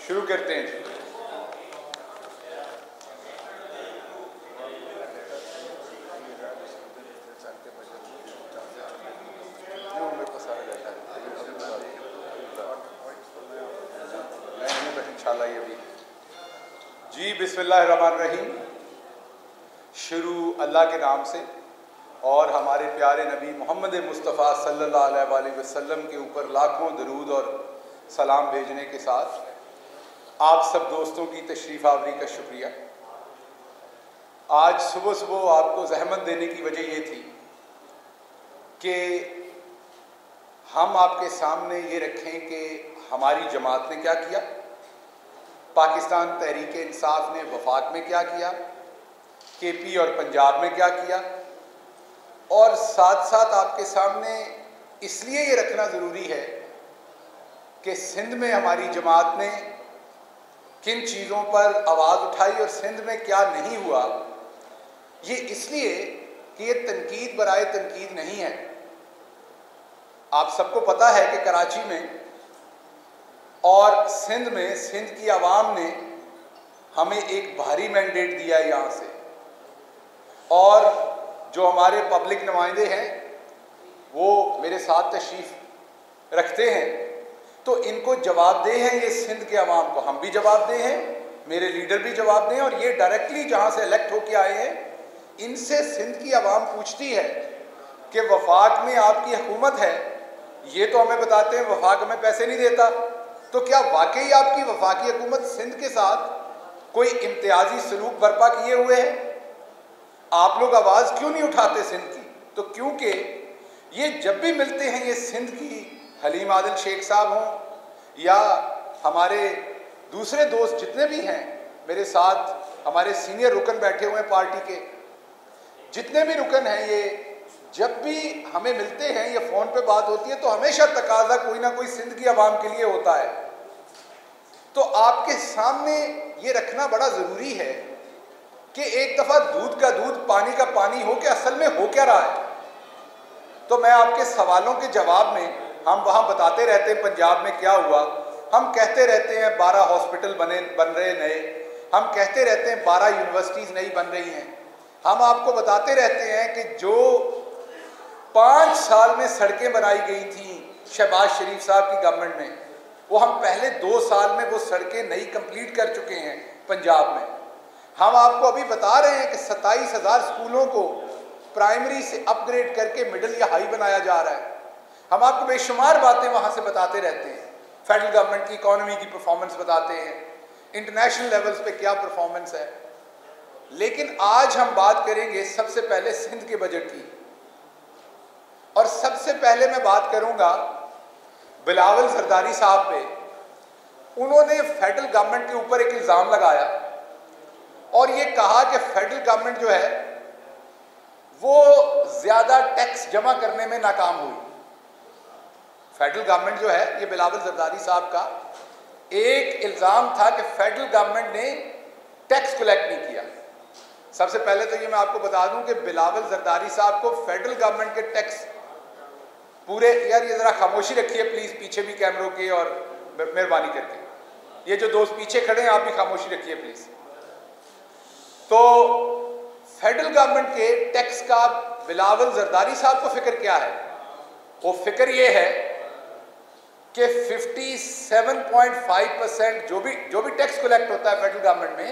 शुरू करते हैं जी। इंशाल्लाह ये भी जी। बिस्मिल्लाहिर्रहमानिर्रहीम। शुरू अल्लाह के नाम से और हमारे प्यारे नबी मोहम्मद मुस्तफ़ा सल्लल्लाहु अलैहि वसल्लम के ऊपर लाखों दरूद और सलाम भेजने के साथ आप सब दोस्तों की तशरीफ़ आवरी का शुक्रिया। आज सुबह सुबह आपको ज़हमत देने की वजह ये थी कि हम आपके सामने ये रखें कि हमारी जमात ने क्या किया, पाकिस्तान तहरीक इंसाफ ने वफाक में क्या किया, केपी और पंजाब में क्या किया, और साथ साथ आपके सामने इसलिए ये रखना ज़रूरी है कि सिंध में हमारी जमात ने किन चीज़ों पर आवाज़ उठाई और सिंध में क्या नहीं हुआ। ये इसलिए कि ये तनकीद बराए तनकीद नहीं है। आप सबको पता है कि कराची में और सिंध में सिंध की आवाम ने हमें एक भारी मैंडेट दिया है यहाँ से, और जो हमारे पब्लिक नुमाइंदे हैं वो मेरे साथ तशरीफ़ रखते हैं, तो इनको जवाबदेह हैं ये सिंध के अवाम को। हम भी जवाबदेह हैं, मेरे लीडर भी जवाबदेह हैं, और ये डायरेक्टली जहाँ से इलेक्ट होके आए हैं इनसे सिंध की आवाम पूछती है कि वफाक में आपकी हुकूमत है, ये तो हमें बताते हैं वफाक हमें पैसे नहीं देता, तो क्या वाकई आपकी वफाकी हुकूमत सिंध के साथ कोई इम्तियाजी सलूक बर्पा किए हुए है? आप लोग आवाज़ क्यों नहीं उठाते सिंध की? तो क्योंकि ये जब भी मिलते हैं, ये सिंध की हलीम आदिल शेख साहब हों या हमारे दूसरे दोस्त जितने भी हैं मेरे साथ, हमारे सीनियर रुकन बैठे हुए हैं पार्टी के, जितने भी रुकन हैं, ये जब भी हमें मिलते हैं या फ़ोन पे बात होती है तो हमेशा तकाजा कोई ना कोई सिंध की आवाम के लिए होता है। तो आपके सामने ये रखना बड़ा ज़रूरी है कि एक दफ़ा दूध का दूध पानी का पानी हो कि असल में हो क्या रहा है। तो मैं आपके सवालों के जवाब में, हम वहाँ बताते रहते हैं पंजाब में क्या हुआ, हम कहते रहते हैं 12 हॉस्पिटल बन रहे नए, हम कहते रहते हैं 12 यूनिवर्सिटीज़ नई बन रही हैं, हम आपको बताते रहते हैं कि जो 5 साल में सड़कें बनाई गई थी शहबाज शरीफ साहब की गवर्नमेंट में, वो हम पहले 2 साल में वो सड़कें नई कंप्लीट कर चुके हैं पंजाब में। हम आपको अभी बता रहे हैं कि 27,000 स्कूलों को प्राइमरी से अपग्रेड करके मिडिल या हाई बनाया जा रहा है। हम आपको बेशुमार बातें वहाँ से बताते रहते हैं, फेडरल गवर्नमेंट की इकॉनमी की परफॉर्मेंस बताते हैं, इंटरनेशनल लेवल्स पे क्या परफॉर्मेंस है। लेकिन आज हम बात करेंगे सबसे पहले सिंध के बजट की, और सबसे पहले मैं बात करूंगा बिलावल जरदारी साहब पे। उन्होंने फेडरल गवर्नमेंट के ऊपर एक इल्ज़ाम लगाया और ये कहा कि फेडरल गवर्नमेंट जो है वो ज़्यादा टैक्स जमा करने में नाकाम हुई। फेडरल गवर्नमेंट जो है, ये बिलावल जरदारी साहब का एक इल्ज़ाम था कि फेडरल गवर्नमेंट ने टैक्स कलेक्ट नहीं किया। सबसे पहले तो ये मैं आपको बता दूं कि बिलावल जरदारी साहब को फेडरल गवर्नमेंट के टैक्स पूरे, यार ये ज़रा खामोशी रखिए प्लीज़, पीछे भी कैमरों के, और मेहरबानी करके ये जो दोस्त पीछे खड़े हैं आप भी खामोशी रखिए प्लीज़। तो फेडरल गवर्नमेंट के टैक्स का बिलावल जरदारी साहब को फिक्र क्या है? वो फिक्र ये है कि 57.5% जो भी टैक्स कलेक्ट होता है फेडरल गवर्नमेंट में,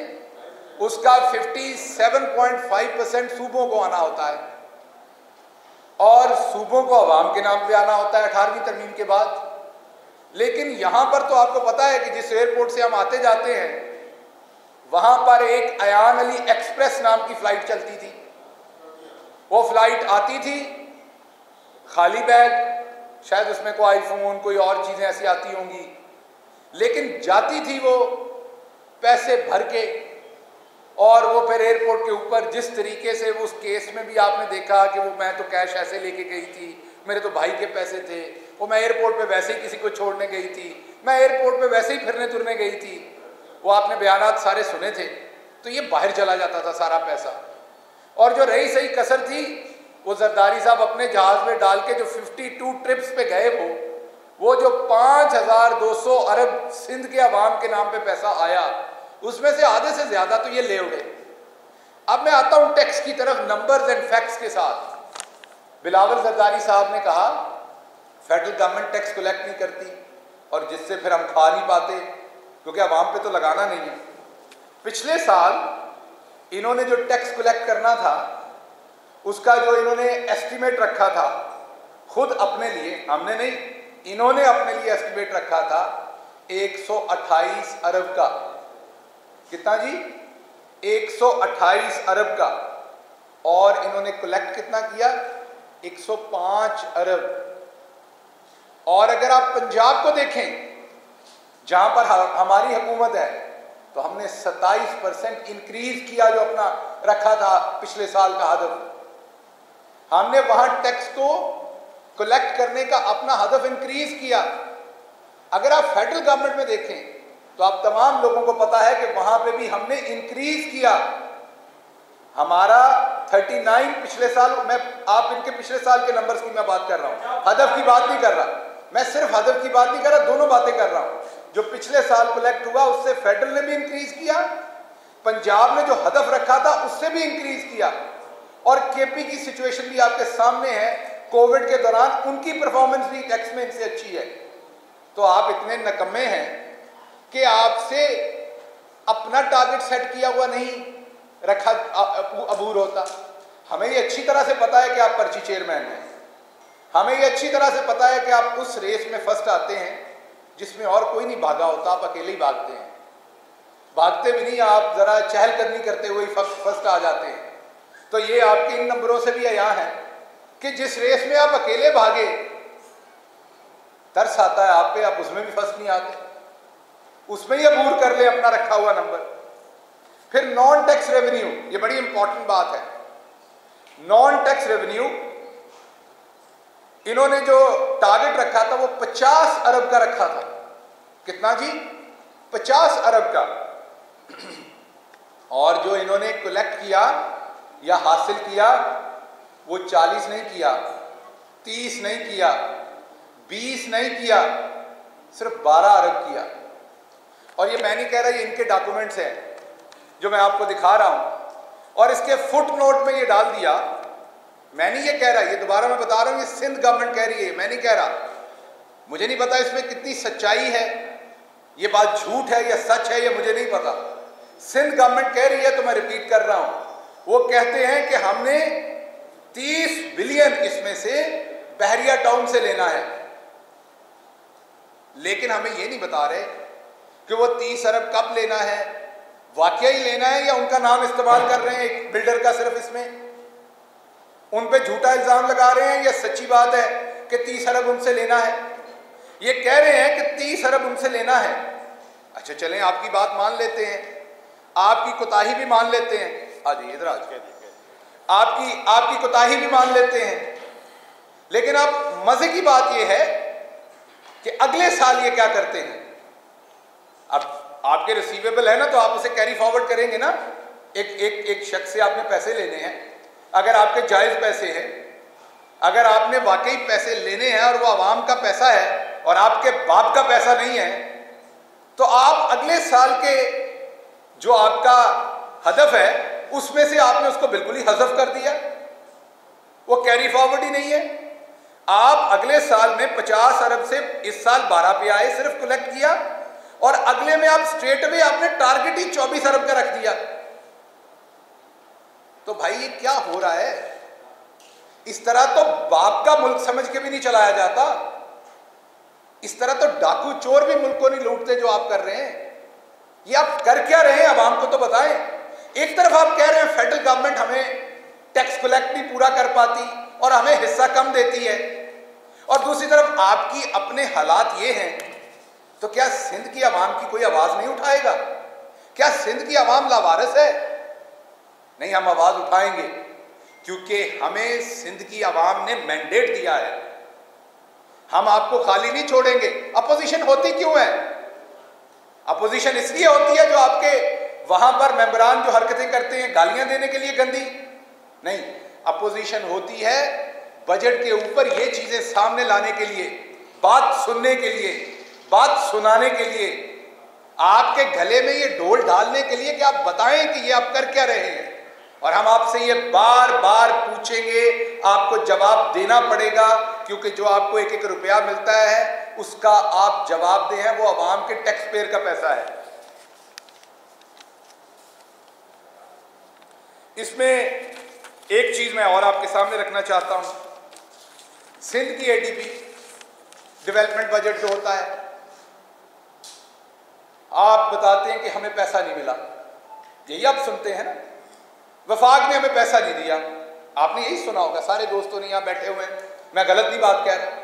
उसका 57.5% सूबों को आना होता है, और सूबों को अवाम के नाम पे आना होता है 18वीं तरमीम के बाद। लेकिन यहाँ पर तो आपको पता है कि जिस एयरपोर्ट से हम आते जाते हैं वहाँ पर एक अयान अली एक्सप्रेस नाम की फ़्लाइट चलती थी। वो फ़्लाइट आती थी खाली बैग, शायद उसमें कोई आईफोन कोई और चीज़ें ऐसी आती होंगी, लेकिन जाती थी वो पैसे भर के। और वो फिर एयरपोर्ट के ऊपर जिस तरीके से उस केस में भी आपने देखा कि वो मैं तो कैश ऐसे लेके गई थी, मेरे तो भाई के पैसे थे, वो मैं एयरपोर्ट पे वैसे ही किसी को छोड़ने गई थी, मैं एयरपोर्ट पे वैसे ही फिरने तुरने गई थी, वो आपने बयानात सारे सुने थे। तो ये बाहर चला जाता था सारा पैसा, और जो रही सही कसर थी वो जरदारी साहब अपने जहाज़ में डाल के जो 52 ट्रिप्स पे गए वो जो 5,200 अरब सिंध के अवाम के नाम पे पैसा आया, उसमें से आधे से ज्यादा तो ये ले उड़े। अब मैं आता हूं टैक्स की तरफ नंबर्स एंड फैक्ट्स के साथ। बिलावल जरदारी साहब ने कहा फेडरल गवर्नमेंट टैक्स कलेक्ट नहीं करती और जिससे फिर हम खा नहीं पाते क्योंकि अवाम पे तो लगाना नहीं है। पिछले साल इन्होंने जो टैक्स कलेक्ट करना था उसका जो इन्होंने एस्टिमेट रखा था खुद अपने लिए, हमने नहीं, इन्होंने अपने लिए एस्टिमेट रखा था 128 अरब का। कितना जी? 128 अरब का। और इन्होंने कलेक्ट कितना किया? 105 अरब। और अगर आप पंजाब को देखें जहां पर हमारी हुकूमत है, तो हमने 27% इंक्रीज किया जो अपना रखा था पिछले साल का हदफ। हमने वहां टैक्स को कलेक्ट करने का अपना हदफ इंक्रीज किया। अगर आप फेडरल गवर्नमेंट में देखें तो आप तमाम लोगों को पता है कि वहां पे भी हमने इंक्रीज किया। हमारा 39 पिछले साल, आप इनके पिछले साल के नंबर्स की मैं बात कर रहा हूं, हदफ की बात नहीं कर रहा। मैं सिर्फ हदफ की बात नहीं कर रहा, दोनों बातें कर रहा हूं। जो पिछले साल कलेक्ट हुआ उससे फेडरल ने भी इंक्रीज किया, पंजाब ने जो हदफ रखा था उससे भी इंक्रीज किया। और केपी की सिचुएशन भी आपके सामने है, कोविड के दौरान उनकी परफॉर्मेंस भी टैक्स में इनसे अच्छी है। तो आप इतने नकम्मे हैं कि आपसे अपना टारगेट सेट किया हुआ नहीं रखा अबूर होता। हमें ये अच्छी तरह से पता है कि आप पर्ची चेयरमैन हैं, हमें ये अच्छी तरह से पता है कि आप उस रेस में फर्स्ट आते हैं जिसमें और कोई नहीं भागा होता, आप अकेले ही भागते हैं। भागते भी नहीं, आप जरा चहलकदमी करते हुए फर्स्ट आ जाते हैं। तो ये आपके इन नंबरों से भी अयां है कि जिस रेस में आप अकेले भागे, तरस आता है आप पे, आप उसमें भी फर्स्ट नहीं आते, उसमें ही अबूर कर ले अपना रखा हुआ नंबर। फिर नॉन टैक्स रेवेन्यू, ये बड़ी इंपॉर्टेंट बात है। नॉन टैक्स रेवेन्यू इन्होंने जो टारगेट रखा था वो 50 अरब का रखा था। कितना जी? 50 अरब का। और जो इन्होंने कलेक्ट किया या हासिल किया वो 40 नहीं किया, 30 नहीं किया, 20 नहीं किया, सिर्फ 12 अरब किया। और ये मैं नहीं कह रहा, ये इनके डॉक्यूमेंट्स हैं जो मैं आपको दिखा रहा हूं। और इसके फुट नोट में ये डाल दिया, मैं नहीं ये कह रहा, ये दोबारा मैं बता रहा हूं, ये सिंध गवर्नमेंट कह रही है, मैं नहीं कह रहा। मुझे नहीं पता इसमें कितनी सच्चाई है, ये बात झूठ है या सच है, ये मुझे नहीं पता। सिंध गवर्नमेंट कह रही है तो मैं रिपीट कर रहा हूं। वो कहते हैं कि हमने 30 बिलियन इसमें से बहरिया टाउन से लेना है, लेकिन हमें ये नहीं बता रहे कि वो 30 अरब कब लेना है, वाकई ही लेना है या उनका नाम इस्तेमाल कर रहे हैं एक बिल्डर का सिर्फ इसमें, उन पे झूठा इल्जाम लगा रहे हैं या सच्ची बात है कि 30 अरब उनसे लेना है। ये कह रहे हैं कि 30 अरब उनसे लेना है। अच्छा चलें, आपकी बात मान लेते हैं, आपकी कोताही भी मान लेते हैं। आज इधर आज आपकी कोताही भी मान लेते हैं, लेकिन अब मजे की बात यह है कि अगले साल ये क्या करते हैं। अब आपके रिसीवेबल है ना, तो आप उसे कैरी फॉरवर्ड करेंगे ना। एक शख्स से आपने पैसे लेने हैं, अगर आपके जायज पैसे हैं, अगर आपने वाकई पैसे लेने हैं और वो आवाम का पैसा है और आपके बाप का पैसा नहीं है, तो आप अगले साल के जो आपका हदफ है उसमें से आपने उसको बिल्कुल ही हज़फ कर दिया, वो कैरी फॉरवर्ड ही नहीं है। आप अगले साल में 50 अरब से इस साल 12 पे आए, सिर्फ कलेक्ट किया, और अगले में आप स्ट्रेट अवे आपने टारगेट ही 24 अरब का रख दिया। तो भाई ये क्या हो रहा है? इस तरह तो बाप का मुल्क समझ के भी नहीं चलाया जाता, इस तरह तो डाकू चोर भी मुल्क को नहीं लूटते जो आप कर रहे हैं। ये आप कर क्या रहे हैं, आवाम को तो बताएं। एक तरफ आप कह रहे हैं फेडरल गवर्नमेंट हमें टैक्स कलेक्ट नहीं पूरा कर पाती और हमें हिस्सा कम देती है, और दूसरी तरफ आपकी अपने हालात ये हैं, तो क्या सिंध की आवाम की कोई आवाज नहीं उठाएगा? क्या सिंध की आवाम लावारिस है? नहीं, हम आवाज उठाएंगे, क्योंकि हमें सिंध की आवाम ने मैंडेट दिया है। हम आपको खाली नहीं छोड़ेंगे। अपोजिशन होती क्यों है? अपोजिशन इसलिए होती है जो आपके वहां पर मेंबरान जो हरकतें करते हैं गालियां देने के लिए गंदी नहीं, अपोजिशन होती है बजट के ऊपर ये चीजें सामने लाने के लिए बात सुनने के लिए, बात सुनाने के लिए, आपके गले में ये ढोल डालने के लिए कि आप बताएं कि ये आप कर क्या रहे हैं। और हम आपसे ये बार बार पूछेंगे, आपको जवाब देना पड़ेगा, क्योंकि जो आपको एक एक रुपया मिलता है उसका आप जवाब दे हैं, वो अवाम के टैक्स पेयर का पैसा है। इसमें एक चीज मैं और आपके सामने रखना चाहता हूं। सिंध की एडीबी डेवलपमेंट बजट जो होता है, आप बताते हैं कि हमें पैसा नहीं मिला, यही आप सुनते हैं ना, वफाक ने हमें पैसा नहीं दिया। आपने यही सुना होगा, सारे दोस्तों ने यहां बैठे हुए हैं, मैं गलत नहीं बात कह रहा।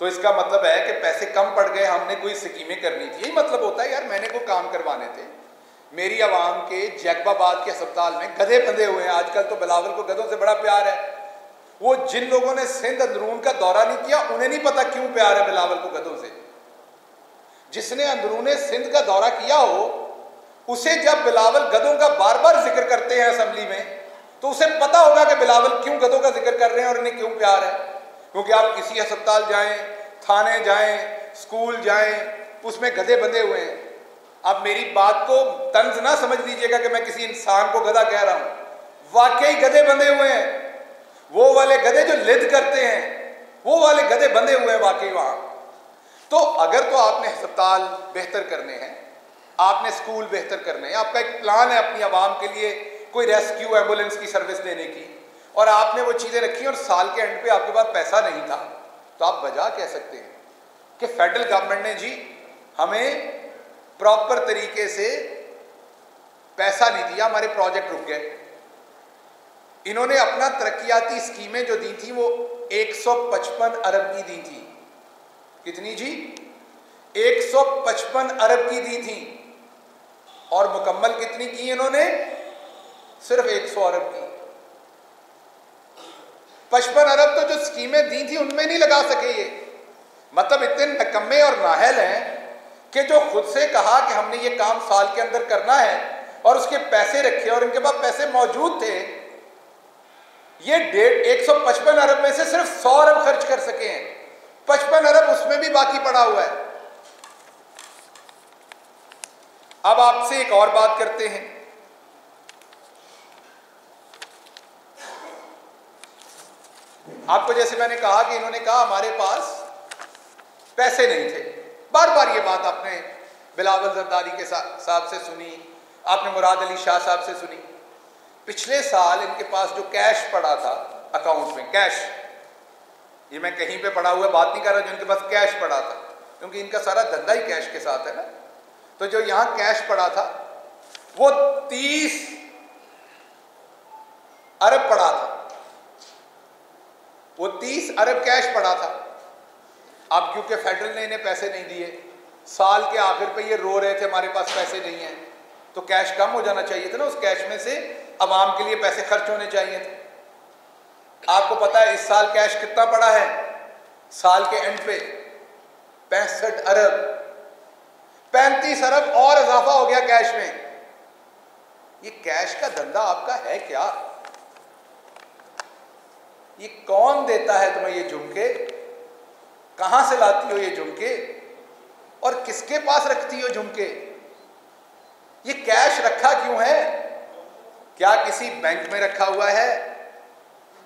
तो इसका मतलब है कि पैसे कम पड़ गए, हमने कोई स्कीमें करनी थी, यही मतलब होता है। यार मैंने कोई काम करवाने थे, मेरी आवाम के जैकबाबाद के अस्पताल में गधे बंधे हुए हैं। आजकल तो बिलावल को गधों से बड़ा प्यार है। वो जिन लोगों ने सिंध अंदरून का दौरा नहीं किया, उन्हें नहीं पता क्यों प्यार है बिलावल को गधों से। जिसने अंदरूने सिंध का दौरा किया हो, उसे जब बिलावल गधों का बार बार जिक्र करते हैं असेंबली में, तो उसे पता होगा कि बिलावल क्यों गधों का जिक्र कर रहे हैं और इन्हें क्यों प्यार है। क्योंकि आप किसी अस्पताल जाएं, थाने जाएं, स्कूल जाएं, उसमें गधे बंधे हुए हैं। अब मेरी बात को तंज ना समझ लीजिएगा कि मैं किसी इंसान को गधा कह रहा हूं, वाकई गधे बंधे हुए हैं। वो वाले गधे जो लिद करते हैं, वो वाले गधे बंधे हुए हैं वाकई वहां। तो अगर तो आपने अस्पताल बेहतर करने हैं, आपने स्कूल बेहतर करने हैं, आपका एक प्लान है अपनी आवाम के लिए कोई रेस्क्यू एम्बुलेंस की सर्विस देने की, और आपने वो चीज़ें रखी और साल के एंड पे आपके पास पैसा नहीं था, तो आप वजह कह सकते हैं कि फेडरल गवर्नमेंट ने जी हमें प्रॉपर तरीके से पैसा नहीं दिया, हमारे प्रोजेक्ट रुक गए। इन्होंने अपना तरक्याती स्कीमें जो दी थी वो 155 अरब की दी थी। कितनी जी? 155 अरब की दी थी। और मुकम्मल कितनी की इन्होंने? सिर्फ 100 अरब की। 55 अरब तो जो स्कीमें दी थी उनमें नहीं लगा सके ये। मतलब इतने नकम्मे और नाहल हैं कि जो खुद से कहा कि हमने ये काम साल के अंदर करना है और उसके पैसे रखे और इनके पास पैसे मौजूद थे, ये 155 अरब में से सिर्फ 100 अरब खर्च कर सके हैं। 55 अरब उसमें भी बाकी पड़ा हुआ है। अब आपसे एक और बात करते हैं। आपको जैसे मैंने कहा कि इन्होंने कहा हमारे पास पैसे नहीं थे, बार बार ये बात आपने बिलावल जरदारी के साहब से सुनी, आपने मुराद अली शाह साहब से सुनी। पिछले साल इनके पास जो कैश पड़ा था अकाउंट में, कैश, ये मैं कहीं पे पड़ा हुआ बात नहीं कर रहा, जो इनके पास कैश पड़ा था, क्योंकि इनका सारा धंधा ही कैश के साथ है ना। तो जो यहां कैश पड़ा था वो 30 अरब पड़ा था, वो 30 अरब कैश पड़ा था। अब क्योंकि फेडरल ने इन्हें पैसे नहीं दिए, साल के आखिर पे ये रो रहे थे हमारे पास पैसे नहीं है, तो कैश कम हो जाना चाहिए था ना, उस कैश में से अवाम के लिए पैसे खर्च होने चाहिए थे। आपको पता है इस साल कैश कितना पड़ा है? साल के एंड पे 65 अरब, 35 अरब और इजाफा हो गया कैश में। ये कैश का धंधा आपका है क्या? ये कौन देता है तुम्हें ये झुमके? कहां से लाती हो ये झुमके और किसके पास रखती हो झुमके? ये कैश रखा क्यों है? क्या किसी बैंक में रखा हुआ है?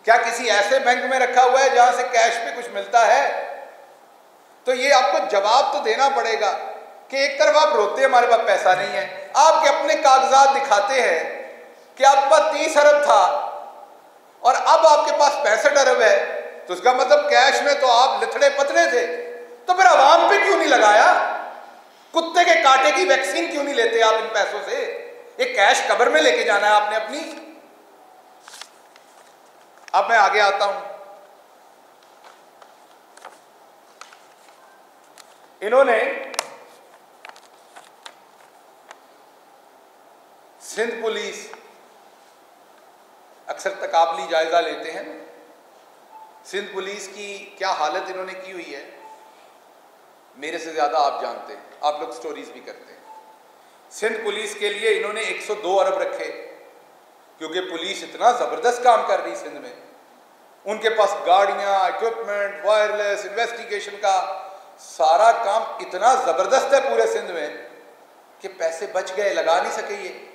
क्या किसी ऐसे बैंक में रखा हुआ है जहां से कैश पे कुछ मिलता है? तो ये आपको जवाब तो देना पड़ेगा कि एक तरफ आप रोते हैं हमारे पास पैसा नहीं है, आपके अपने कागजात दिखाते हैं कि आपके पास 30 अरब था और अब आपके पास 65 अरब है, तो उसका मतलब कैश में तो आप लिथड़े पतड़े थे। तो फिर अवाम पे क्यों नहीं लगाया? कुत्ते के कांटे की वैक्सीन क्यों नहीं लेते आप इन पैसों से? ये कैश कब्र में लेके जाना है आपने अपनी। अब मैं आगे आता हूं। इन्होंने सिंध पुलिस, अक्सर तकाबली जायजा लेते हैं, सिंध पुलिस की क्या हालत इन्होंने की हुई है मेरे से ज्यादा आप जानते हैं, आप लोग स्टोरीज भी करते हैं। सिंध पुलिस के लिए इन्होंने 102 अरब रखे, क्योंकि पुलिस इतना जबरदस्त काम कर रही सिंध में। उनके पास गाड़ियां, इक्विपमेंट, वायरलेस, इन्वेस्टिगेशन का सारा काम इतना जबरदस्त है पूरे सिंध में कि पैसे बच गए, लगा नहीं सके। ये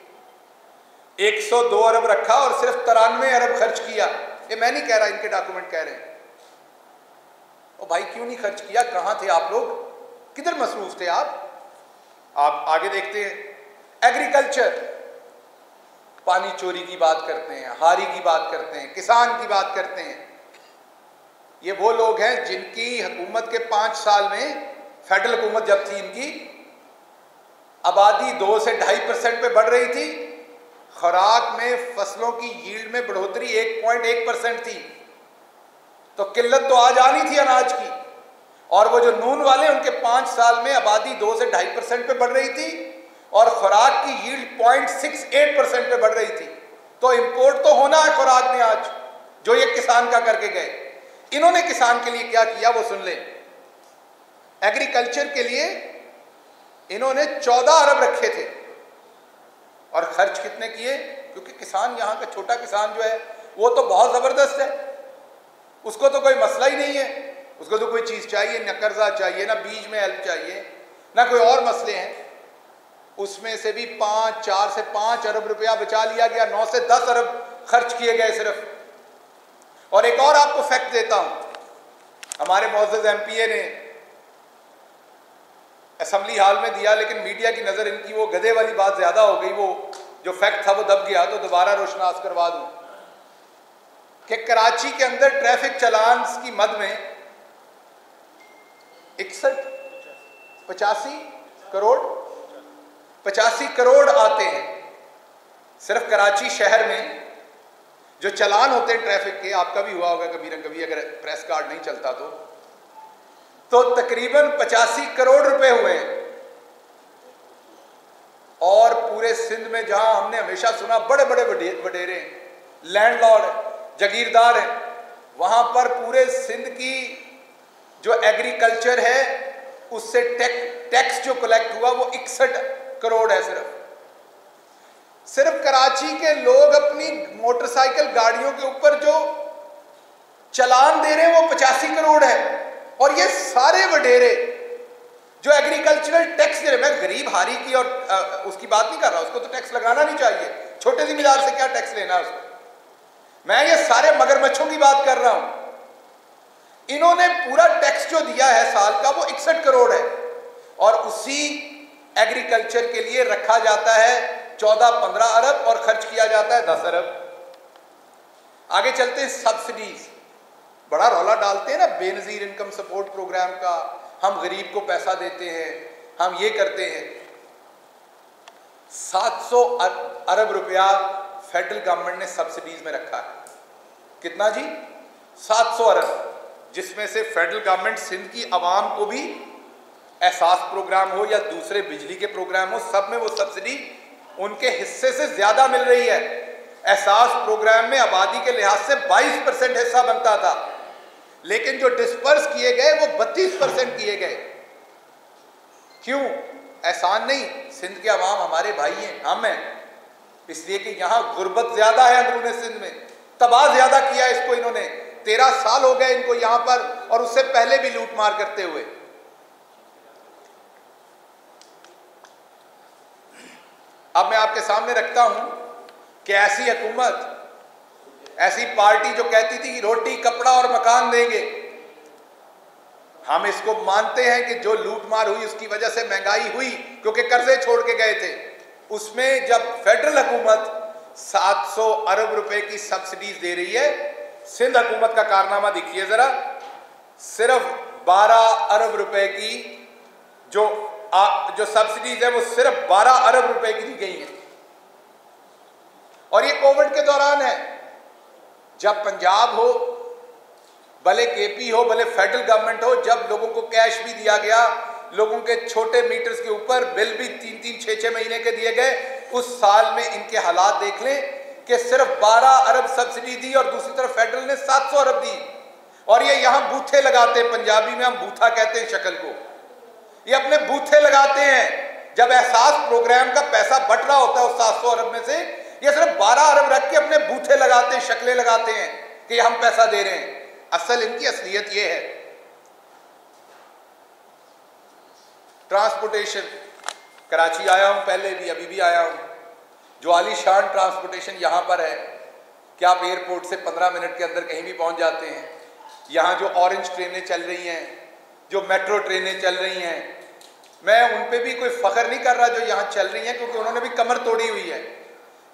102 अरब रखा और सिर्फ 93 अरब खर्च किया। ये मैं नहीं कह रहा, इनके डॉक्यूमेंट कह रहे हैं। ओ भाई क्यों नहीं खर्च किया? कहां थे आप लोग? किधर मसरूफ थे आप आगे देखते हैं। एग्रीकल्चर, पानी चोरी की बात करते हैं, हारी की बात करते हैं, किसान की बात करते हैं। ये वो लोग हैं जिनकी हुकूमत के 5 साल में, फेडरल हुकूमत जब थी इनकी, आबादी 2 से 2.5% पे बढ़ रही थी। खुराक में फसलों की यील्ड में बढ़ोतरी 1.1% थी। तो किल्लत तो आज आनी थी अनाज की। और वो जो नून वाले, उनके 5 साल में आबादी 2 से 2.5% पे बढ़ रही थी और खुराक की यील्ड 0.68% पे बढ़ रही थी। तो इंपोर्ट तो होना है खुराक में आज, जो ये किसान का करके गए। इन्होंने किसान के लिए क्या किया वो सुन लें। एग्रीकल्चर के लिए इन्होंने 14 अरब रखे थे और खर्च कितने किए? क्योंकि किसान, यहाँ का छोटा किसान जो है वो तो बहुत ज़बरदस्त है, उसको तो कोई मसला ही नहीं है। उसको तो कोई चीज़ चाहिए, ना कर्जा चाहिए, ना बीज में हेल्प चाहिए, ना कोई और मसले हैं। उसमें से भी 4 से 5 अरब रुपया बचा लिया गया, 9 से 10 अरब खर्च किए गए सिर्फ। और एक और आपको फैक्ट देता हूं, हमारे मुअज़्ज़ज़ एमपीए ने असेंबली हॉल में दिया, लेकिन मीडिया की नज़र इनकी वो गधे वाली बात ज़्यादा हो गई, वो जो फैक्ट था वो दब गया, तो दोबारा रोशनास करवा दूं कि कराची के अंदर ट्रैफिक चालान की मद में 85 करोड़ आते हैं। सिर्फ कराची शहर में जो चालान होते हैं ट्रैफिक के, आपका भी हुआ होगा कभी न कभी अगर प्रेस कार्ड नहीं चलता तो तकरीबन 85 करोड़ रुपए हुए हैं। और पूरे सिंध में जहां हमने हमेशा सुना बड़े बड़े वडेरे, लैंडलॉर्ड, जागीरदार हैं, वहां पर पूरे सिंध की जो एग्रीकल्चर है उससे टैक्स जो कलेक्ट हुआ वो 61 करोड़ है। सिर्फ कराची के लोग अपनी मोटरसाइकिल गाड़ियों के ऊपर जो चालान दे रहे हैं वो 85 करोड़ है। और ये सारे वडेरे जो एग्रीकल्चरल टैक्स दे रहे, मैं गरीब हारी की और उसकी बात नहीं कर रहा, उसको तो टैक्स लगाना नहीं चाहिए, छोटे जिम्मेदार से क्या टैक्स लेना है उसको। मैं ये सारे मगरमच्छों की बात कर रहा हूं। इन्होंने पूरा टैक्स जो दिया है साल का वो 61 करोड़ है और उसी एग्रीकल्चर के लिए रखा जाता है 14-15 अरब और खर्च किया जाता है 10 अरब। आगे चलते हैं सब्सिडीज। बड़ा रौला डालते हैं ना बेनजीर इनकम सपोर्ट प्रोग्राम का, हम गरीब को पैसा देते हैं, हम ये करते हैं। 700 अरब रुपया फेडरल गवर्नमेंट ने सब्सिडीज में रखा है। कितना जी? 700 अरब, जिसमें से फेडरल गवर्नमेंट सिंध की आवाम को भी एहसास प्रोग्राम हो या दूसरे बिजली के प्रोग्राम हो, सब में वो सब्सिडी उनके हिस्से से ज्यादा मिल रही है। एहसास प्रोग्राम में आबादी के लिहाज से 22% हिस्सा बनता था, लेकिन जो डिस्पर्स किए गए वो 32% किए गए। क्यों? एहसान नहीं, सिंध के अवाम हमारे भाई हैं, हम हैं, इसलिए कि यहां गुर्बत ज्यादा है अंदरूनी सिंध में, तबाह ज्यादा किया इसको इन्होंने। 13 साल हो गए इनको यहां पर, और उससे पहले भी लूट मार करते हुए। अब मैं आपके सामने रखता हूं कि ऐसी हुकूमत, ऐसी पार्टी जो कहती थी कि रोटी कपड़ा और मकान देंगे, हम इसको मानते हैं कि जो लूटमार हुई उसकी वजह से महंगाई हुई क्योंकि कर्जे छोड़ के गए थे। उसमें जब फेडरल हुकूमत 700 अरब रुपए की सब्सिडीज दे रही है, सिंध हुकूमत का कारनामा देखिए जरा, सिर्फ 12 अरब रुपए की जो सब्सिडीज है वो सिर्फ 12 अरब रुपए की दी गई है। और ये कोविड के दौरान है, जब पंजाब हो, भले केपी हो, भले फेडरल गवर्नमेंट हो, जब लोगों को कैश भी दिया गया, लोगों के छोटे मीटर्स के ऊपर बिल भी 3-3, 6-6 महीने के दिए गए। उस साल में इनके हालात देख लें कि सिर्फ 12 अरब सब्सिडी दी और दूसरी तरफ फेडरल ने 700 अरब दी। और ये यहां बूथे लगाते हैं, पंजाबी में हम बूथा कहते हैं शक्ल को, ये अपने बूथे लगाते हैं। जब एहसास प्रोग्राम का पैसा बट रहा होता है उस 700 अरब में से, ये सिर्फ 12 अरब रख के अपने बूथे लगाते हैं, शक्लें लगाते हैं कि हम पैसा दे रहे हैं। असल इनकी असलियत ये है, ट्रांसपोर्टेशन, कराची आया हूं पहले भी, अभी भी आया हूं, जो आलीशान ट्रांसपोर्टेशन यहाँ पर है कि आप एयरपोर्ट से 15 मिनट के अंदर कहीं भी पहुँच जाते हैं। यहाँ जो ऑरेंज ट्रेनें चल रही हैं, जो मेट्रो ट्रेनें चल रही हैं, मैं उन पे भी कोई फ़ख्र नहीं कर रहा जो यहाँ चल रही हैं, क्योंकि उन्होंने भी कमर तोड़ी हुई है,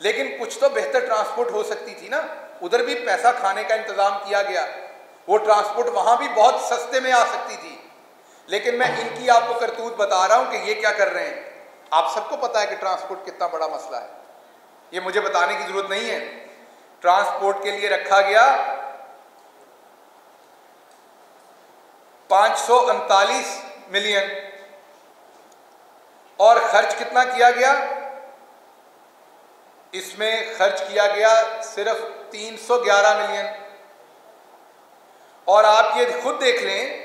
लेकिन कुछ तो बेहतर ट्रांसपोर्ट हो सकती थी ना। उधर भी पैसा खाने का इंतज़ाम किया गया, वो ट्रांसपोर्ट वहाँ भी बहुत सस्ते में आ सकती थी। लेकिन मैं इनकी आपको करतूत बता रहा हूँ कि ये क्या कर रहे हैं। आप सबको पता है कि ट्रांसपोर्ट कितना बड़ा मसला है, ये मुझे बताने की ज़रूरत नहीं है। ट्रांसपोर्ट के लिए रखा गया 539 मिलियन और खर्च कितना किया गया, इसमें खर्च किया गया सिर्फ 311 मिलियन। और आप ये खुद देख लें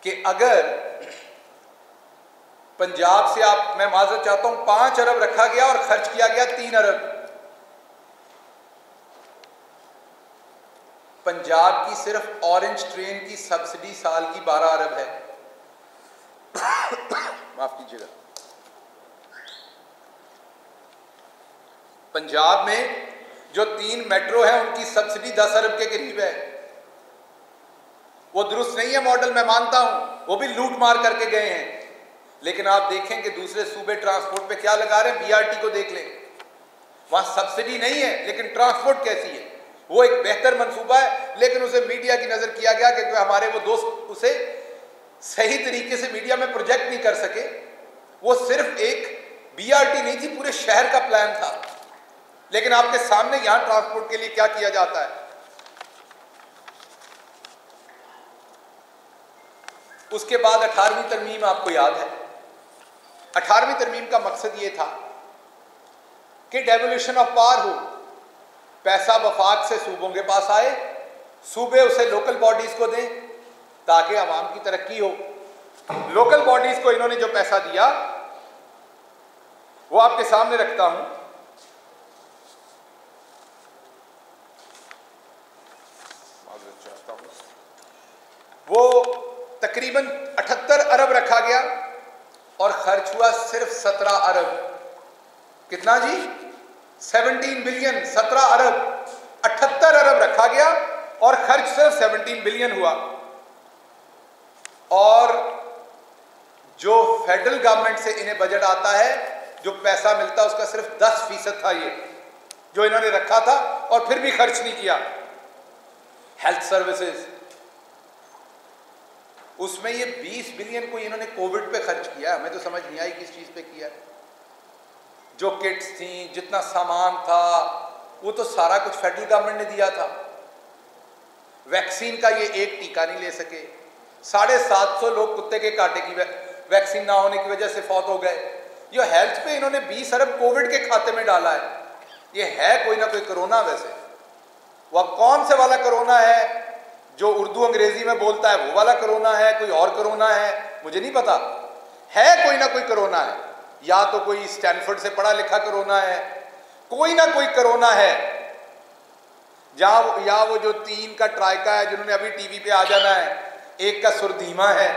कि अगर पंजाब से आप, मैं माजरत चाहता हूं, 5 अरब रखा गया और खर्च किया गया 3 अरब। पंजाब की सिर्फ ऑरेंज ट्रेन की सब्सिडी साल की 12 अरब है। माफ कीजिएगा। पंजाब में जो 3 मेट्रो है उनकी सब्सिडी 10 अरब के करीब है। वो दुरुस्त नहीं है मॉडल, मैं मानता हूं, वो भी लूट मार करके गए हैं। लेकिन आप देखें कि दूसरे सूबे ट्रांसपोर्ट पे क्या लगा रहे हैं। बीआरटी को देख लें, वहां सब्सिडी नहीं है लेकिन ट्रांसपोर्ट कैसी है। वो एक बेहतर मंसूबा है, लेकिन उसे मीडिया की नजर किया गया क्योंकि हमारे वो दोस्त उसे सही तरीके से मीडिया में प्रोजेक्ट नहीं कर सके। वो सिर्फ एक बीआरटी नहीं थी, पूरे शहर का प्लान था। लेकिन आपके सामने यहां ट्रांसपोर्ट के लिए क्या किया जाता है। उसके बाद 18वीं तरमीम आपको याद है। 18वीं तरमीम का मकसद ये था कि डेवोल्यूशन ऑफ पावर हो, पैसा वफाक से सूबों के पास आए, सूबे उसे लोकल बॉडीज को दें ताकि आवाम की तरक्की हो। लोकल बॉडीज को इन्होंने जो पैसा दिया वो आपके सामने रखता हूं। वो तकरीबन 78 अरब रखा गया और खर्च हुआ सिर्फ 17 अरब। कितना जी? 17 बिलियन। 17 अरब, 78 अरब रखा गया और खर्च सिर्फ 17 बिलियन हुआ। और जो फेडरल गवर्नमेंट से इन्हें बजट आता है, जो पैसा मिलता है, उसका सिर्फ 10% था ये जो इन्होंने रखा था, और फिर भी खर्च नहीं किया। हेल्थ सर्विसेज, उसमें ये 20 बिलियन को इन्होंने कोविड पे खर्च किया। हमें तो समझ नहीं आई किस चीज पे किया। जो किट्स थी, जितना सामान था, वो तो सारा कुछ फेडरल गवर्नमेंट ने दिया था। वैक्सीन का ये एक टीका नहीं ले सके। 750 लोग कुत्ते के कांटे की वैक्सीन ना होने की वजह से फौत हो गए। ये हेल्थ पे इन्होंने 20 अरब कोविड के खाते में डाला है। ये है कोई ना कोई कोरोना। वैसे वह कौन से वाला कोरोना है जो उर्दू अंग्रेजी में बोलता है, वो वाला कोरोना है, कोई और कोरोना है, मुझे नहीं पता। है कोई ना कोई कोरोना है, या तो कोई स्टैनफोर्ड से पढ़ा लिखा कोरोना है, कोई ना कोई कोरोना है। जहां या वो जो 3 का ट्राइका है जिन्होंने अभी टीवी पे आ जाना है, एक का सुरधीमा है,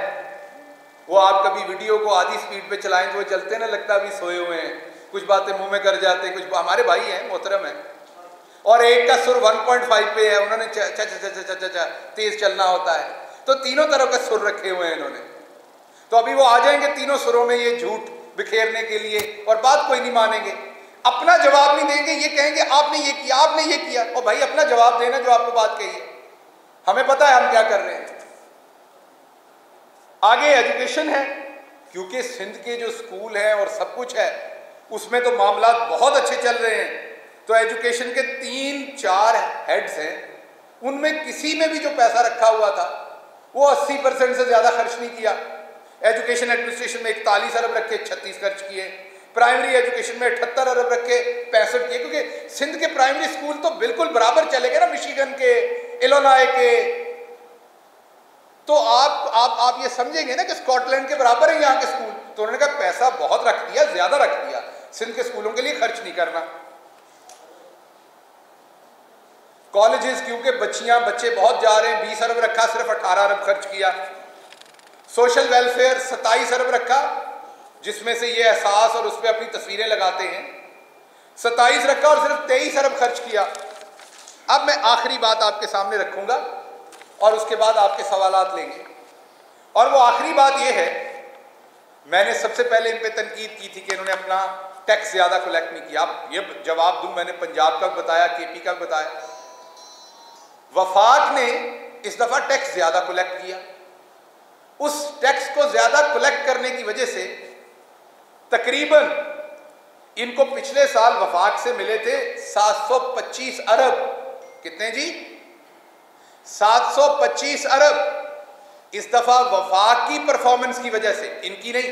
वो आप कभी वीडियो को आधी स्पीड पे चलाएं तो वो चलते ना, लगता अभी सोए हुए हैं, कुछ बातें मुंह में कर जाते, कुछ हमारे भाई हैं, मोहतरम है। और एक का सुर 1.5 पे है, उन्होंने तेज चलना होता है। तो तीनों तरह का सुर रखे हुए हैं इन्होंने। तो अभी वो आ जाएंगे तीनों सुरों में ये झूठ बिखेरने के लिए, और बात कोई नहीं मानेंगे, अपना जवाब नहीं देंगे। ये कहेंगे आपने ये किया, आपने ये किया। और भाई अपना जवाब देना जो आपको बात कही है, हमें पता है हम क्या कर रहे हैं। आगे एजुकेशन है, क्योंकि सिंध के जो स्कूल हैं और सब कुछ है उसमें तो मामला बहुत अच्छे चल रहे हैं। तो एजुकेशन के 3-4 हेड्स हैं, उनमें किसी में भी जो पैसा रखा हुआ था वो 80% से ज्यादा खर्च नहीं किया। एजुकेशन एडमिनिस्ट्रेशन में 41 अरब रखे, 36 खर्च किए। प्राइमरी एजुकेशन में 78 अरब रखे, 65 किए, क्योंकि सिंध के प्राइमरी स्कूल तो बिल्कुल बराबर चले गए ना मिशिगन के, इलोनॉय के। तो आप ये समझेंगे ना कि स्कॉटलैंड के बराबर है यहाँ के स्कूल। तो उन्होंने कहा पैसा बहुत रख दिया, ज्यादा रख दिया, सिंध के स्कूलों के लिए खर्च नहीं करना। कॉलेजेस, क्योंकि बच्चे बहुत जा रहे हैं, 20 अरब रखा, सिर्फ 18 अरब खर्च किया। सोशल वेलफेयर 27 अरब रखा, जिसमें से ये एहसास और उस पर अपनी तस्वीरें लगाते हैं, 27 रखा और सिर्फ 23 अरब खर्च किया। अब मैं आखिरी बात आपके सामने रखूंगा और उसके बाद आपके सवालात लेंगे। और वो आखिरी बात ये है, मैंने सबसे पहले इन पे तनकीद की थी कि इन्होंने अपना टैक्स ज्यादा कलेक्ट नहीं किया। अब ये जवाब दूं, मैंने पंजाब का बताया, केपी का बताया, वफाक ने इस दफा टैक्स ज्यादा कलेक्ट किया। उस टैक्स को ज्यादा कलेक्ट करने की वजह से तकरीबन इनको पिछले साल वफाक से मिले थे 725 अरब। कितने जी? 725 अरब। इस दफा वफाक की परफॉर्मेंस की वजह से, इनकी नहीं,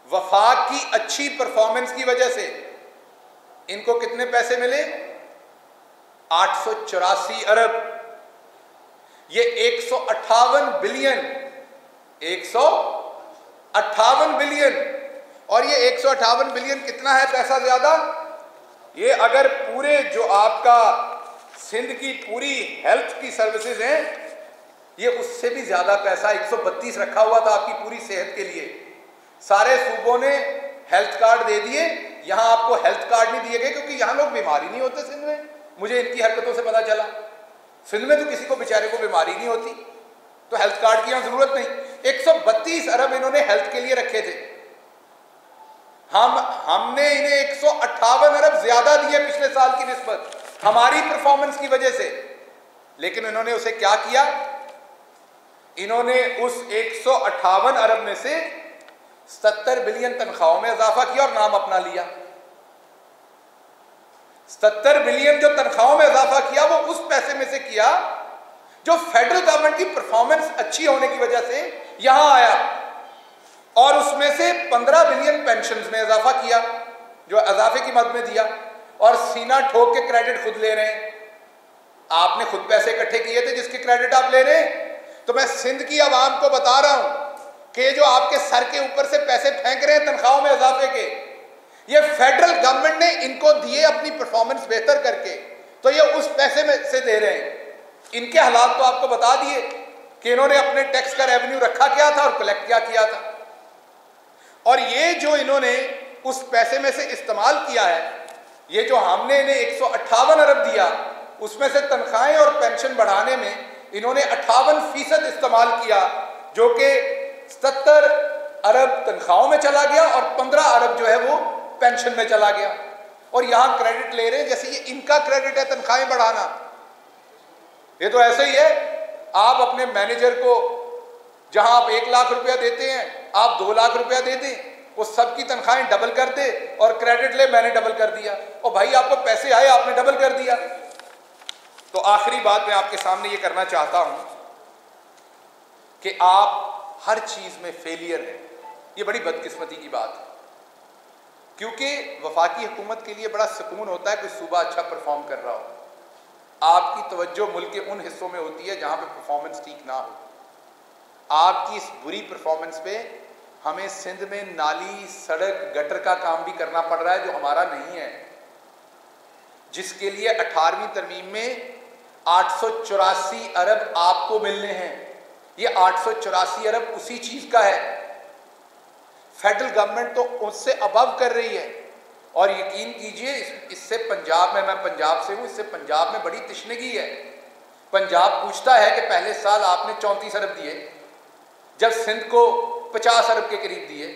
वफाक की अच्छी परफॉर्मेंस की वजह से इनको कितने पैसे मिले? 884 अरब। ये 158 बिलियन, 158 बिलियन। और ये 158 बिलियन कितना है पैसा ज्यादा? ये अगर पूरे जो आपका सिंध की पूरी हेल्थ की सर्विसेज हैं, ये उससे भी ज्यादा पैसा 132 रखा हुआ था आपकी पूरी सेहत के लिए। सारे सूबों ने हेल्थ कार्ड दे दिए, यहां आपको हेल्थ कार्ड नहीं दिए गए क्योंकि यहां लोग बीमारी नहीं होते सिंध में। मुझे इनकी हरकतों से पता चला, सिंध में तो किसी को बेचारे को बीमारी नहीं होती, तो हेल्थ कार्ड की यहां जरूरत नहीं। 132 अरब इन्होंने हेल्थ के लिए रखे थे। हमने इन्हें 158 अरब ज्यादा दिए पिछले साल की निस्बत, हमारी परफॉर्मेंस की वजह से। लेकिन इन्होंने उसे क्या किया? इन्होंने उस 158 अरब में से 70 बिलियन तनख्वाहों में इजाफा किया और नाम अपना लिया। 70 बिलियन जो तनख्वाहों में इजाफा किया वो उस पैसे में से किया जो फेडरल गवर्नमेंट की परफॉर्मेंस अच्छी होने की वजह से यहां आया। और उसमें से 15 बिलियन पेंशन में इजाफा किया, जो इजाफे की मद में दिया। और सीना ठोक के क्रेडिट खुद ले रहे हैं। आपने खुद पैसे इकट्ठे किए थे जिसके क्रेडिट आप ले रहे हैं। तो मैं सिंध की आवाम को बता रहा हूं कि जो आपके सर के ऊपर से पैसे फेंक रहे हैं तनख्वाहों में इजाफे के, ये फेडरल गवर्नमेंट ने इनको दिए अपनी परफॉर्मेंस बेहतर करके, तो ये उस पैसे में से दे रहे हैं। इनके हालात तो आपको बता दिए कि इन्होंने अपने टैक्स का रेवेन्यू रखा क्या था और कलेक्ट क्या किया था। और ये जो इन्होंने उस पैसे में से इस्तेमाल किया है, ये जो हमने इन्हें 158 अरब दिया, उसमें से तनख्वाहें और पेंशन बढ़ाने में इन्होंने 58% इस्तेमाल किया, जो कि 70 अरब तनख्वाहों में चला गया और 15 अरब जो है वो पेंशन में चला गया। और यहां क्रेडिट ले रहे हैं जैसे ये इनका क्रेडिट है तनख्वाहें बढ़ाना। ये तो ऐसे ही है, आप अपने मैनेजर को जहां आप 1 लाख रुपया देते हैं, आप 2 लाख रुपया दे दें, वो सबकी तनख्वाहें डबल कर दे और क्रेडिट ले, मैंने डबल कर दिया। और भाई आपको पैसे आए, आपने डबल कर दिया। तो आखिरी बात मैं आपके सामने ये करना चाहता हूं कि आप हर चीज में फेलियर हैं। ये बड़ी बदकिस्मती की बात है, क्योंकि वफाकी हुकूमत के लिए बड़ा सुकून होता है कोई सूबा अच्छा परफॉर्म कर रहा हो। आपकी तवज्जो मुल्क के उन हिस्सों में होती है जहां पे परफॉर्मेंस ठीक ना हो। आपकी इस बुरी परफॉर्मेंस पे हमें सिंध में नाली, सड़क, गटर का काम भी करना पड़ रहा है जो हमारा नहीं है, जिसके लिए 18वीं तरमीम में 884 अरब आपको मिलने हैं। ये 884 अरब उसी चीज का है। फेडरल गवर्नमेंट तो उससे अबव कर रही है। और यकीन कीजिए, इससे पंजाब में, मैं पंजाब से हूं, इससे पंजाब में बड़ी तशनगी है। पंजाब पूछता है कि पहले साल आपने 34 अरब दिए, जब सिंध को 50 अरब के करीब दिए।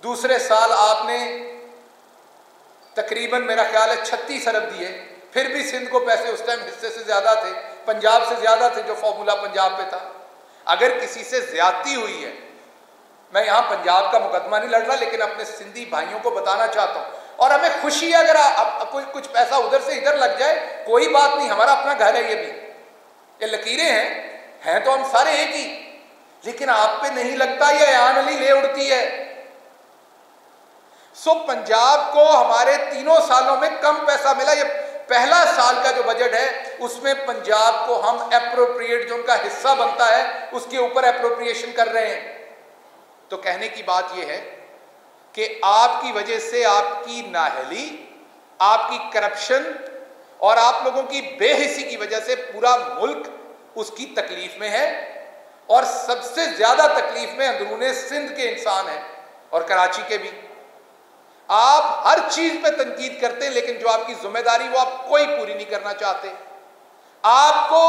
दूसरे साल आपने तकरीबन मेरा ख्याल है 36 अरब दिए, फिर भी सिंध को पैसे उस टाइम हिस्से से ज्यादा थे, पंजाब से ज्यादा थे, जो फॉर्मूला पंजाब पे था। अगर किसी से ज्यादती हुई है, मैं यहां पंजाब का मुकदमा नहीं लड़ रहा, लेकिन अपने सिंधी भाइयों को बताना चाहता हूं। और हमें खुशी है अगर कोई कुछ पैसा उधर से इधर लग जाए, कोई बात नहीं, हमारा अपना घर है। ये भी ये लकीरें हैं तो हम सारे एक ही, लेकिन आप पे नहीं लगता, ये अयान अली ले उड़ती है। सो पंजाब को हमारे 3 सालों में कम पैसा मिला। ये पहला साल का जो बजट है उसमें पंजाब को हम एप्रोप्रिएट, जो उनका हिस्सा बनता है, उसके ऊपर एप्रोप्रिएशन कर रहे हैं। तो कहने की बात यह है कि आपकी वजह से आपकी नाअहली, आपकी करप्शन और आप लोगों की बेहिसी की वजह से पूरा मुल्क उसकी तकलीफ में है, और सबसे ज्यादा तकलीफ में अंदरूने सिंध के इंसान हैं और कराची के भी। आप हर चीज पे तनकीद करते हैं, लेकिन जो आपकी जिम्मेदारी वो आप कोई पूरी नहीं करना चाहते। आपको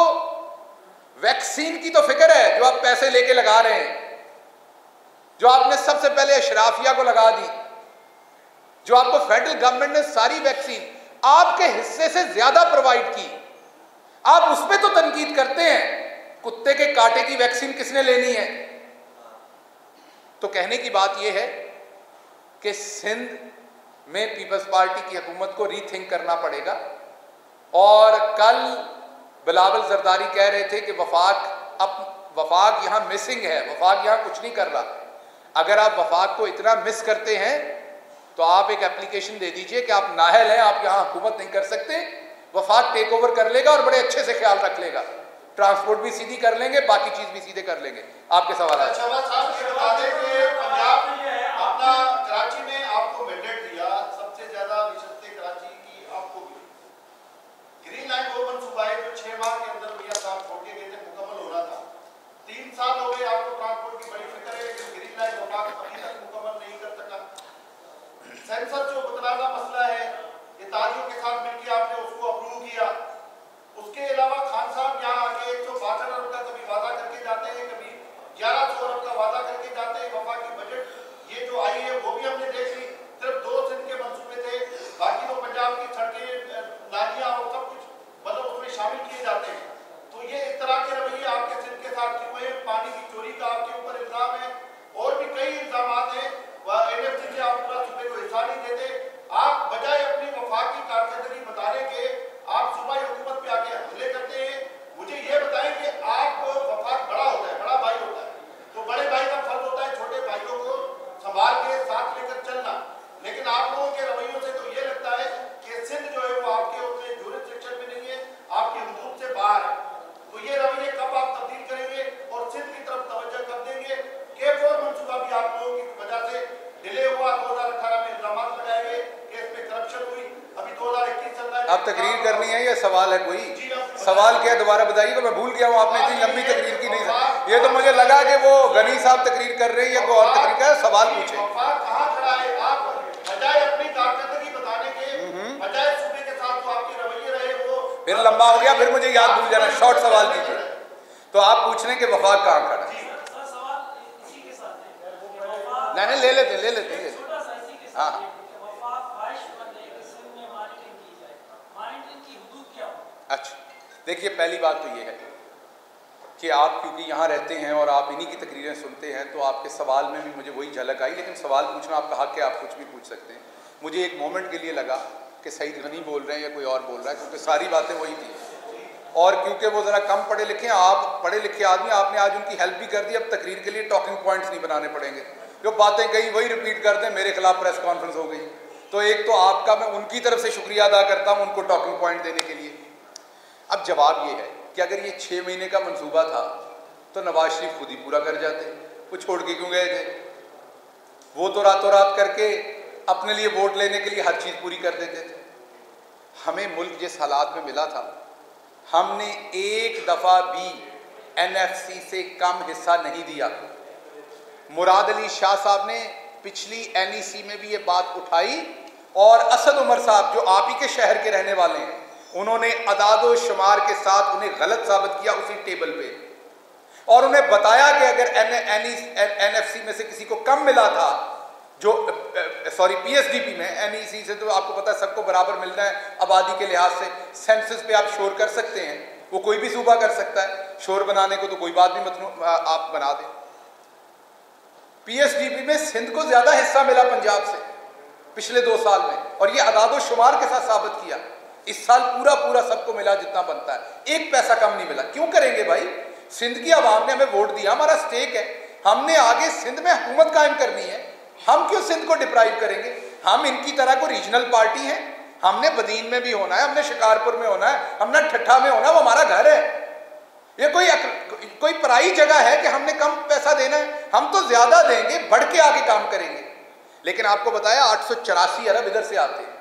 वैक्सीन की तो फिक्र है जो आप पैसे लेके लगा रहे हैं, जो आपने सबसे पहले अशराफिया को लगा दी, जो आपको फेडरल गवर्नमेंट ने सारी वैक्सीन आपके हिस्से से ज्यादा प्रोवाइड की, आप उस पर तो तनकीद करते हैं। कुत्ते के कांटे की वैक्सीन किसने लेनी है? तो कहने की बात यह है कि सिंध में पीपल्स पार्टी की हुकूमत को रीथिंक करना पड़ेगा। और कल बिलावल जरदारी कह रहे थे कि वफाक यहां मिसिंग है, वफाक यहां कुछ नहीं कर रहा। अगर आप वफाक को इतना मिस करते हैं तो आप एक एप्लीकेशन दे दीजिए कि आप नाहल हैं, आप यहां हुकूमत नहीं कर सकते, वफाक टेक ओवर कर लेगा और बड़े अच्छे से ख्याल रख लेगा, ट्रांसपोर्ट भी सीधी कर लेंगे, बाकी चीज भी सीधे कर लेंगे। आपके सवाल है। कराची में आपको मैंडेट दिया, सबसे ज्यादा विशेषता कराची की आपको भी। ग्रीन लाइन वो मंसूबा है जो 6 माह के अंदर भैया साहब छोड़ के गए थे, मुकम्मल हो रहा था। 3 साल हो गए, आपको ट्रांसपोर्ट की बड़ी फिक्र है, लेकिन ग्रीन लाइन वफाक अभी तक मुकम्मल नहीं कर सका। सेंसर जो मुतनाज़ा मसला है, इत्तेहादियों के साथ मिलकर आपने उसको अप्रूव किया। उसके अलावा खान साहब यहाँ आके 162 अरब का कभी वादा करके जाते हैं, कभी 1100 अरब का वादा करके जाते हैं। वफाक की बजट ये जो आई है वो भी हमने देख ली, सिर्फ 2 सिंध के मंसूबे थे, बाकी तो पंजाब की सड़कें, नालियां और सब कुछ मतलब उसमें शामिल किए जाते हैं। तो ये इस तरह के रवैये आपके सिंध के साथ क्यों है? पानी की चोरी का आपके ऊपर इल्जाम है और भी कई इल्जाम हैं। NFC से आप पूरा सूबे को हिस्सा नहीं देते। आप बजाय अपनी वफाक की कारकर्दगी बताने के आप सूबाई हुकूमत पे आके हमले करते हैं। मुझे ये बताएं कि आप वफाक बड़ा होता है, बड़ा भाई होता है, तो बड़े भाई का फर्ज होता है छोटे भाइयों को संभाल के साथ लेकर चलना। लेकिन आप लोगों के रवैयों से तो ये लगता है कि सिंध जो है वो आपके उतने जुरिस्डिक्शन में नहीं है, आपकी हुदूद से बाहर है। तो ये रवैये कब आप तब्दील करेंगे और सिंध की तरफ तवज्जो कब देंगे? K4 मंसूबा भी आप लोगों की वजह से डिले हुआ, 2018 में इल्जाम लगाए गए कि इसमें करप्शन हुई, अभी 2021 चल रहा है। अब तकरीर करनी है या सवाल है कोई? सवाल क्या है दोबारा बताइएगा, मैं भूल गया हूँ। आपने इतनी लंबी तकरीर की नहीं, ये तो मुझे लगा कि वो गनी साहब तकरीर कर रहे हैं या कोई और तकरीर कर। सवाल पूछे। कहाँ खड़ा है? आप बजाय अपनी कारकर्दगी बताने के, बजाय सूबे के साथ जो आपके रवैये रहे वो फिर लंबा हो गया, फिर मुझे याद भूल जाना। शॉर्ट सवाल कीजिए। तो आप पूछ रहे हैं कि वफाक कहाँ खड़ा है? नहीं, ले लेते। हाँ, अच्छा देखिए, पहली बात तो ये है कि आप क्योंकि यहाँ रहते हैं और आप इन्हीं की तकरीरें सुनते हैं, तो आपके सवाल में भी मुझे वही झलक आई। लेकिन सवाल पूछना आपका हक है, आप कुछ भी पूछ सकते हैं। मुझे एक मोमेंट के लिए लगा कि सईद गनी बोल रहे हैं या कोई और बोल रहा है, क्योंकि सारी बातें वही थी। और क्योंकि वो ज़रा कम पढ़े लिखे हैं, आप पढ़े लिखे आदमी, आपने आज उनकी हेल्प भी कर दी। अब तकरीर के लिए टॉकिंग पॉइंट्स नहीं बनाने पड़ेंगे, जो बातें कही वही रिपीट कर दें। मेरे खिलाफ प्रेस कॉन्फ्रेंस हो गई, तो एक तो आपका मैं उनकी तरफ से शुक्रिया अदा करता हूँ उनको टॉकिंग पॉइंट देने के लिए। अब जवाब ये है कि अगर ये 6 महीने का मंसूबा था तो नवाज शरीफ खुद ही पूरा कर जाते, वो छोड़ के क्यों गए थे? वो तो रातों रात करके अपने लिए वोट लेने के लिए हर चीज़ पूरी कर देते थे। हमें मुल्क जिस हालात में मिला था, हमने एक दफ़ा भी NFC से कम हिस्सा नहीं दिया। मुराद अली शाह साहब ने पिछली NEC में भी ये बात उठाई, और असद उमर साहब जो आप ही के शहर के रहने वाले हैं, उन्होंने अदादो शुमार के साथ उन्हें गलत साबित किया उसी टेबल पे, और उन्हें बताया कि अगर NFC में से किसी को कम मिला था, जो PSDP में, NEC से तो आपको पता है सबको बराबर मिलना है आबादी के लिहाज से। सेंसस पे आप शोर कर सकते हैं, वो कोई भी सूबा कर सकता है, शोर बनाने को तो कोई बात भी मत आप बना दें। PSDP में सिंध को ज्यादा हिस्सा मिला पंजाब से पिछले 2 साल में, और ये अदादो शुमार के साथ साबित किया। इस साल पूरा सबको मिला जितना बनता है, 1 पैसा कम नहीं मिला। क्यों करेंगे भाई? सिंध की आवाम ने हमें वोट दिया, हमारा स्टेक है, हमने आगे सिंध में हुकूमत कायम करनी है। हम क्यों सिंध को डिप्राइव करेंगे? हम इनकी तरह को रीजनल पार्टी है, हमने बदीन में भी होना है, हमने शिकारपुर में होना है, हमने ठट्ठा में होना है, वो हमारा घर है। ये कोई पराई जगह है कि हमने कम पैसा देना है? हम तो ज्यादा देंगे, बढ़ के आगे काम करेंगे। लेकिन आपको बताया 884 अरब इधर से आते हैं,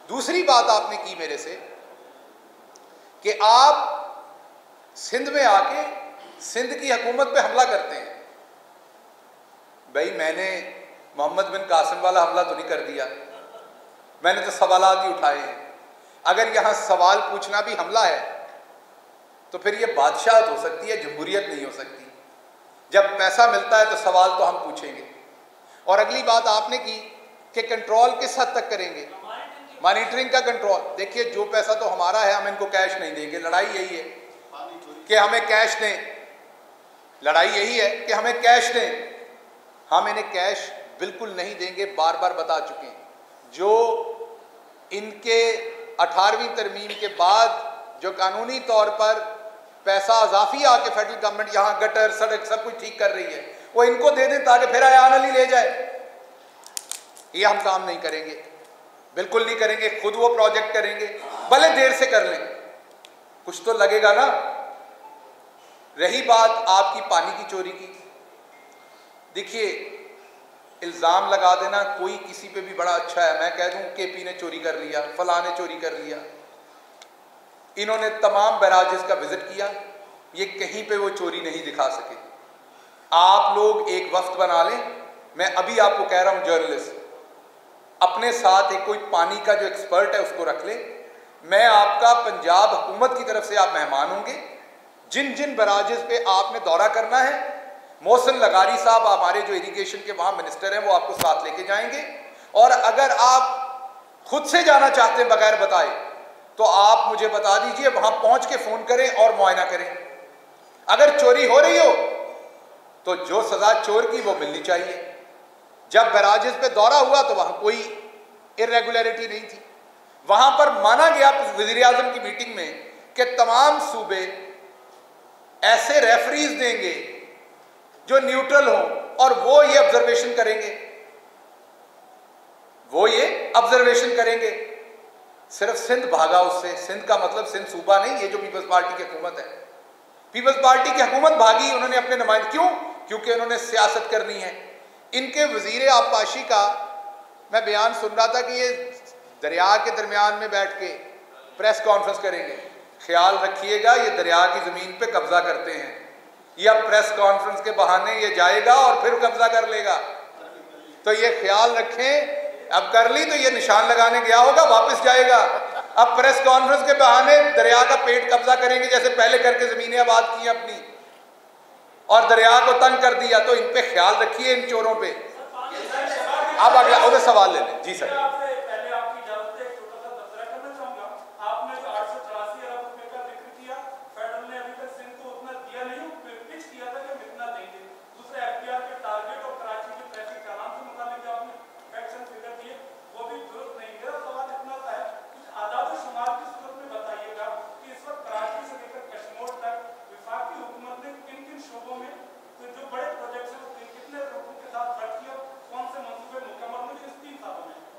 दूसरी बात आपने की मेरे से कि आप सिंध में आके सिंध की हुकूमत पे हमला करते हैं। भाई मैंने मोहम्मद बिन कासिम वाला हमला तो नहीं कर दिया, मैंने तो सवालात ही उठाए हैं। अगर यहाँ सवाल पूछना भी हमला है तो फिर ये बादशाहत हो सकती है, जमहूरियत नहीं हो सकती। जब पैसा मिलता है तो सवाल तो हम पूछेंगे। और अगली बात आपने की कि कंट्रोल किस हद तक करेंगे, मॉनिटरिंग का कंट्रोल। देखिए जो पैसा तो हमारा है, हम इनको कैश नहीं देंगे। लड़ाई यही है कि हमें कैश दें, लड़ाई यही है कि हमें कैश दें। हम इन्हें कैश बिल्कुल नहीं देंगे, बार बार बता चुके हैं। जो इनके 18वीं तरमीम के बाद जो कानूनी तौर पर पैसा अजाफी आके फेडरल गवर्नमेंट यहाँ गटर सड़क सब कुछ ठीक कर रही है, वो इनको दे दें ताकि फिर आयान अली ले जाए। ये हम काम नहीं करेंगे, बिल्कुल नहीं करेंगे। खुद वो प्रोजेक्ट करेंगे, भले देर से कर लें, कुछ तो लगेगा ना। रही बात आपकी पानी की चोरी की, देखिए इल्ज़ाम लगा देना कोई किसी पे भी बड़ा अच्छा है। मैं कह दूं केपी ने चोरी कर लिया, फलां ने चोरी कर लिया। इन्होंने तमाम बैराजेस का विजिट किया, ये कहीं पे वो चोरी नहीं दिखा सके। आप लोग एक वफ्त बना लें, मैं अभी आपको कह रहा हूं जर्नलिस्ट, अपने साथ एक कोई पानी का जो एक्सपर्ट है उसको रख ले। मैं आपका पंजाब हुकूमत की तरफ से आप मेहमान होंगे। जिन जिन बैराजेस पे आपने दौरा करना है, मोहसिन लगारी साहब हमारे जो इरिगेशन के वहाँ मिनिस्टर हैं वो आपको साथ लेके जाएंगे। और अगर आप खुद से जाना चाहते हैं बगैर बताए तो आप मुझे बता दीजिए, वहाँ पहुँच के फ़ोन करें और मुआयना करें। अगर चोरी हो रही हो तो जो सज़ा चोर की वो मिलनी चाहिए। जब बैराजेस पे दौरा हुआ तो वहाँ कोई इरेगुलरिटी नहीं थी। वहाँ पर माना गया वज़ीर-ए-आज़म की मीटिंग में कि तमाम सूबे ऐसे रेफरीज देंगे जो न्यूट्रल हो और वो ये ऑब्जर्वेशन करेंगे, वो ये ऑब्जर्वेशन करेंगे। सिर्फ सिंध भागा उससे। सिंध का मतलब सिंध सूबा नहीं, ये जो पीपल्स पार्टी की हुकूमत है, पीपल्स पार्टी की हुकूमत भागी। उन्होंने अपने नुमाइंदे, क्यों? क्योंकि उन्होंने सियासत करनी है। इनके वजीर आबपाशी का मैं बयान सुन रहा था कि ये दरिया के दरमियान में बैठ के प्रेस कॉन्फ्रेंस करेंगे। ख्याल रखिएगा, ये दरिया की ज़मीन पे कब्जा करते हैं। ये अब प्रेस कॉन्फ्रेंस के बहाने ये जाएगा और फिर कब्जा कर लेगा, तो ये ख्याल रखें। अब कर ली तो ये निशान लगाने गया होगा, वापस जाएगा। अब प्रेस कॉन्फ्रेंस के बहाने दरिया का पेट कब्जा करेंगे, जैसे पहले करके ज़मीनें आबाद की अपनी और दरिया को तंग कर दिया। तो इन पे ख्याल रखिए, इन चोरों पे। अब अगला उधर सवाल ले लें। जी सर।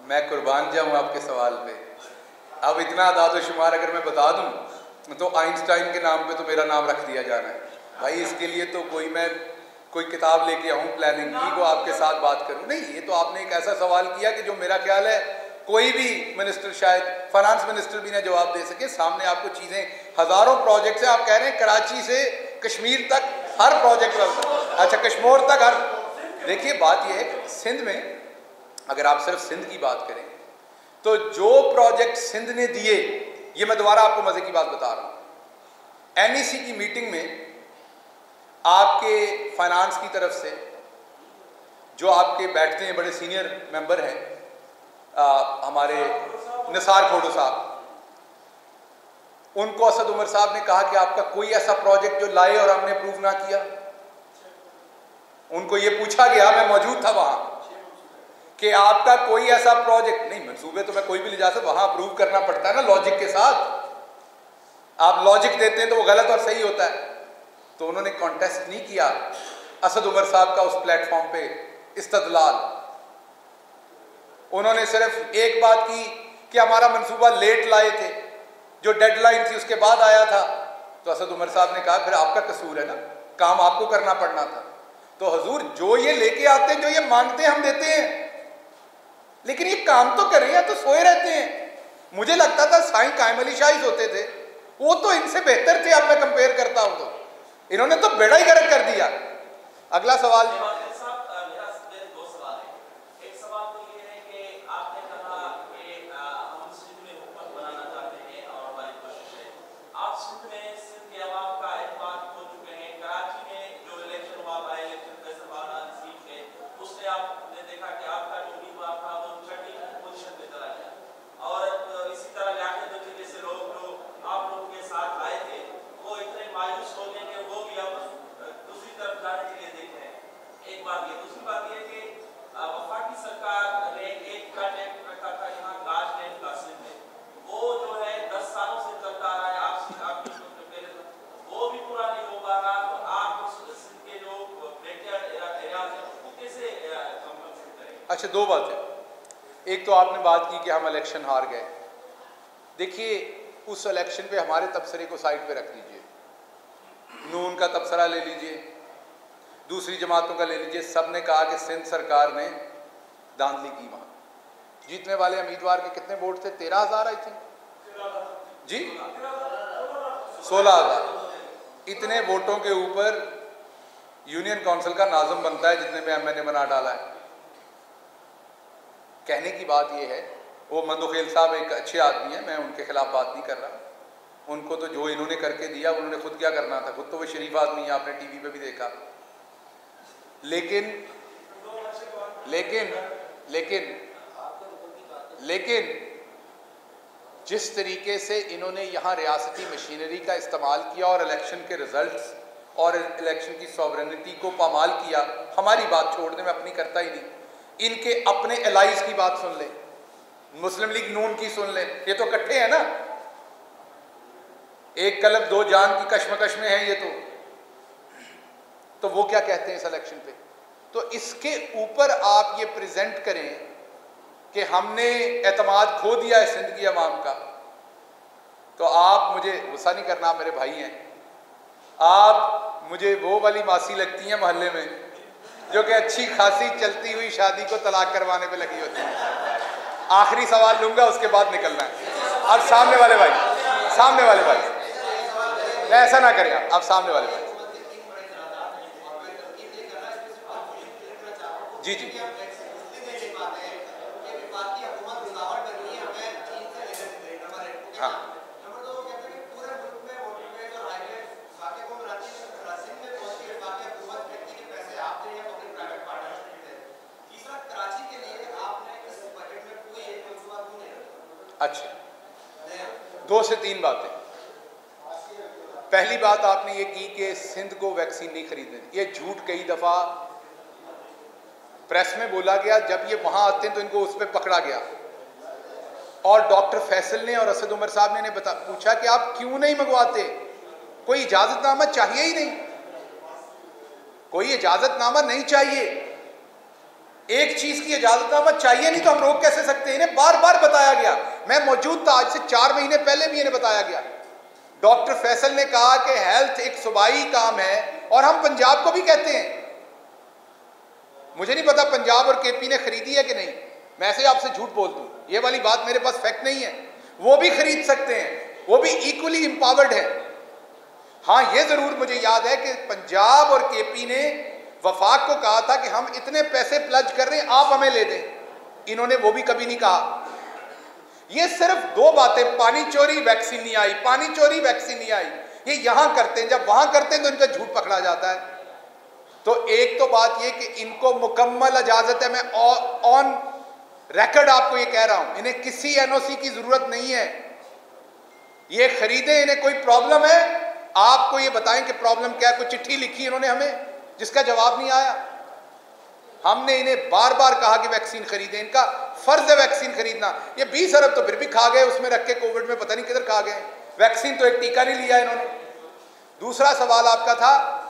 मैं कुर्बान जाऊँ आपके सवाल पे। अब इतना आदाद-ओ-शुमार अगर मैं बता दूँ तो आइंस्टाइन के नाम पे तो मेरा नाम रख दिया जाना है भाई। इसके लिए तो मैं कोई किताब लेके आऊँ प्लानिंग की, को आपके साथ बात करूँ? नहीं, ये तो आपने एक ऐसा सवाल किया कि जो मेरा ख्याल है कोई भी मिनिस्टर, शायद फाइनेंस मिनिस्टर भी ना जवाब दे सके। सामने आपको चीज़ें, हज़ारों प्रोजेक्ट्स हैं। आप कह रहे हैं कराची से कश्मीर तक हर प्रोजेक्ट, अच्छा कश्मीर तक हर। देखिए बात यह है, सिंध में अगर आप सिर्फ सिंध की बात करें तो जो प्रोजेक्ट सिंध ने दिए, ये मैं दोबारा आपको मजे की बात बता रहा हूं। एनईसी की मीटिंग में आपके फाइनेंस की तरफ से जो आपके बैठते हैं बड़े सीनियर मेंबर हैं, हमारे निसार खोड़ो साहब, उनको असद उमर साहब ने कहा कि आपका कोई ऐसा प्रोजेक्ट जो लाए और हमने अप्रूव ना किया। उनको ये पूछा गया, मैं मौजूद था वहां, कि आपका कोई ऐसा प्रोजेक्ट नहीं। मंसूबे तो मैं कोई भी ले जा सकता, वहां अप्रूव करना पड़ता है ना लॉजिक के साथ। आप लॉजिक देते हैं तो वो गलत और सही होता है। तो उन्होंने कॉन्टेस्ट नहीं किया असद उमर साहब का उस प्लेटफॉर्म पे इस्तदलाल। उन्होंने सिर्फ एक बात की कि हमारा मंसूबा लेट लाए थे, जो डेडलाइन थी उसके बाद आया था। तो असद उमर साहब ने कहा फिर आपका कसूर है ना, काम आपको करना पड़ना था। तो हुजूर जो ये लेके आते हैं, जो ये मांगते हैं हम देते हैं, लेकिन ये काम तो कर रहे हैं, तो सोए रहते हैं। मुझे लगता था साईं कायम अली शाह होते थे, वो तो इनसे बेहतर थे। अब मैं कंपेयर करता हूं तो इन्होंने तो बेड़ा ही गर्क कर दिया। अगला सवाल। अच्छा, दो बातें। एक तो आपने बात की कि हम इलेक्शन हार गए। देखिए, उस इलेक्शन पे हमारे तबसरे को साइड पे रख लीजिए, नून का तबसरा ले लीजिए, दूसरी जमातों का ले लीजिए। सब ने कहा कि सिंध सरकार ने धांधली की। वहाँ जीतने वाले उम्मीदवार के कितने वोट थे? 13,000 आई थिंक जी, 16,000। इतने वोटों के ऊपर यूनियन काउंसिल का नाज़िम बनता है, जितने में एमएनए बना डाला है। कहने की बात यह है, वो मंदुखेल साहब एक अच्छे आदमी हैं, मैं उनके खिलाफ बात नहीं कर रहा। उनको तो जो इन्होंने करके दिया, उन्होंने खुद क्या करना था? खुद तो वो शरीफ आदमी है, आपने टीवी पे भी देखा। लेकिन जिस तरीके से इन्होंने यहाँ रियासती मशीनरी का इस्तेमाल किया और इलेक्शन के रिजल्ट्स और इलेक्शन की सॉवरेनिटी को पामाल किया, हमारी बात छोड़ दें, मैं अपनी करता ही नहीं। इनके अपने एलाइज की बात सुन ले, मुस्लिम लीग नून की सुन ले, ये तो इकट्ठे हैं ना, एक कलब दो जान की कश्मकश में है ये तो वो क्या कहते हैं इस इलेक्शन पे? तो इसके ऊपर आप ये प्रेजेंट करें कि हमने एतमाद खो दिया है सिंध की अवाम का, तो आप मुझे गुस्सा नहीं करना, आप मेरे भाई हैं। आप मुझे वो वाली मासी लगती हैं मोहल्ले में जो कि अच्छी खासी चलती हुई शादी को तलाक करवाने पे लगी होती है। आखिरी सवाल लूंगा, उसके बाद निकलना है। अब सामने वाले भाई ऐसा ना करें आप सामने वाले भाई। जी हाँ, अच्छा, 2 से 3 बातें। पहली बात आपने ये की कि सिंध को वैक्सीन नहीं खरीदने दी। ये झूठ कई दफा प्रेस में बोला गया, जब ये वहां आते हैं तो इनको उस पर पकड़ा गया। और डॉक्टर फैसल ने और असद उमर साहब ने पूछा कि आप क्यों नहीं मंगवाते? कोई इजाजतनामा चाहिए ही नहीं, कोई इजाजतनामा नहीं चाहिए। एक चीज की इजाजतनामा चाहिए नहीं तो हम रोक कैसे सकते हैं? इन्हें बार बार बताया गया, मैं मौजूद था, आज से 4 महीने पहले भी इन्हें बताया गया। डॉक्टर फैसल ने कहा कि हेल्थ एक सूबाई काम है और हम पंजाब को भी कहते हैं। मुझे नहीं पता पंजाब और केपी ने खरीदी है कि नहीं, मैं ऐसे आपसे झूठ बोल दूं, ये वाली बात मेरे पास फैक्ट नहीं है। वो भी खरीद सकते हैं, वो भी इक्वली एम्पावर्ड है। हाँ, ये जरूर मुझे याद है कि पंजाब और केपी ने वफाक को कहा था कि हम इतने पैसे प्लज कर रहे हैं, आप हमें ले दें। इन्होंने वो भी कभी नहीं कहा। ये सिर्फ 2 बातें, पानी चोरी वैक्सीन नहीं आई, पानी चोरी वैक्सीन नहीं आई, ये यहां करते हैं। जब वहां करते हैं तो इनका झूठ पकड़ा जाता है। तो एक तो बात ये कि इनको मुकम्मल इजाजत है, मैं ऑन रिकॉर्ड आपको ये कह रहा हूं, इन्हें किसी एनओसी की जरूरत नहीं है, ये खरीदे। इन्हें कोई प्रॉब्लम है, आपको ये बताएं कि प्रॉब्लम क्या है। कोई चिट्ठी लिखी इन्होंने हमें जिसका जवाब नहीं आया। हमने इन्हें बार बार कहा कि वैक्सीन खरीदें, इनका फर्ज है वैक्सीन खरीदना। ये 20 अरब तो फिर भी खा गए, उसमें रख के कोविड में पता नहीं किधर खा गए। वैक्सीन तो एक टीका नहीं लिया इन्होंने। दूसरा सवाल आपका था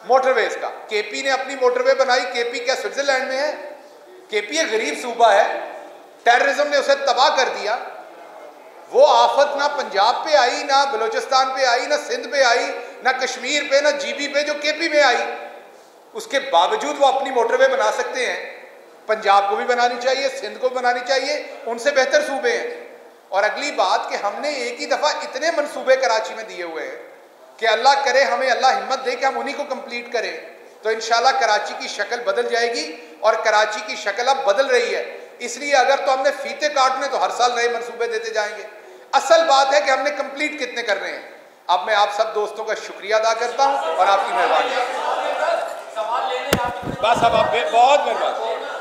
मोटरवेज का। केपी ने अपनी मोटरवे बनाई। केपी क्या स्विट्जरलैंड में है? केपी एक गरीब सूबा है, टेररिज्म ने उसे तबाह कर दिया। वो आफत ना पंजाब पे आई, ना बलूचिस्तान पे आई, ना सिंध पे आई, ना कश्मीर पे, ना जीबी पे, जो केपी में आई। उसके बावजूद वो अपनी मोटरवे बना सकते हैं। पंजाब को भी बनानी चाहिए, सिंध को भी बनानी चाहिए, उनसे बेहतर सूबे हैं। और अगली बात कि हमने एक ही दफ़ा इतने मंसूबे कराची में दिए हुए हैं कि अल्लाह करे हमें अल्लाह हिम्मत दे कि हम उन्हीं को कंप्लीट करें, तो इंशाल्लाह कराची की शक्ल बदल जाएगी। और कराची की शक्ल अब बदल रही है, इसलिए अगर तो हमने फीते काटने तो हर साल नए मंसूबे देते जाएंगे। असल बात है कि हमने कंप्लीट कितने कर रहे हैं। अब मैं आप सब दोस्तों का शुक्रिया अदा करता हूं और आपकी मेहरबानी। बस अब आप बहुत मेहरबान।